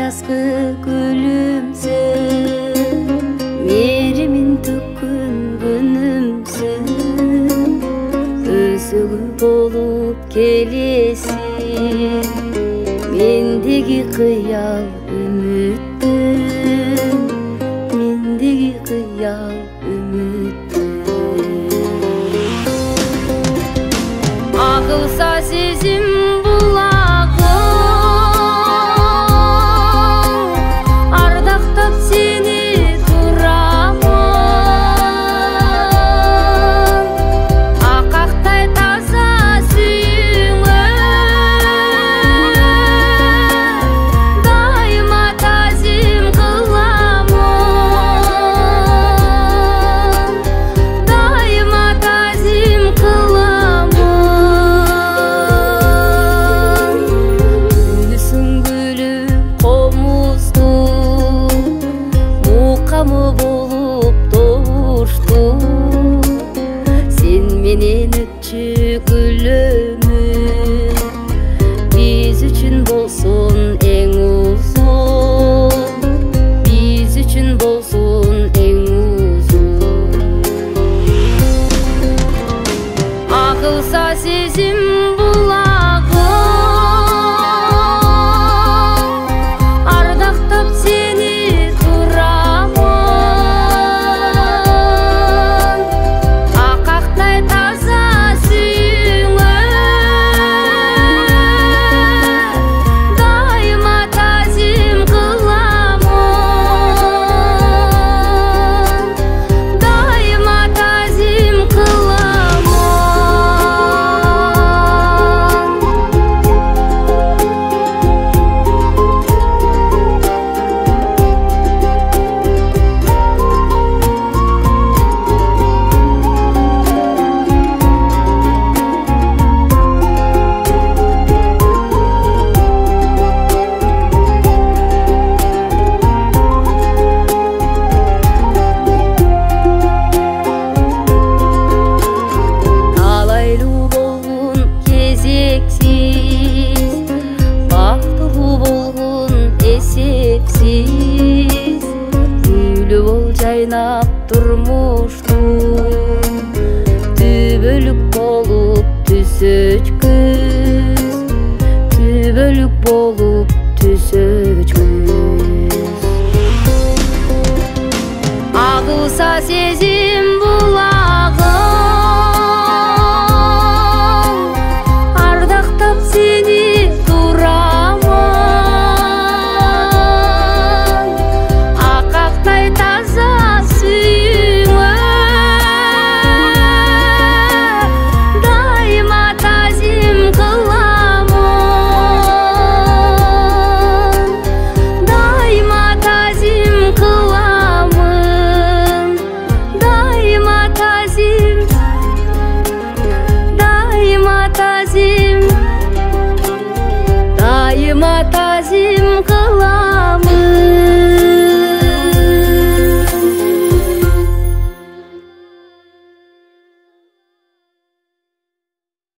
жазгы гүлүмсүн, мээримин төккөн күнүмсүн, өзөгү болуп келесиң, мендеги кыял үмүттүн, мендеги кыял үмүттүн. Агылса сезим болуп турушту, сен менен өтчү күлөмүн, биз үчүн болсун эң узун, биз үчүн болсун эң узун. Агылса сезим булагы, ардактап сени esepsiz, gülü ol jayнап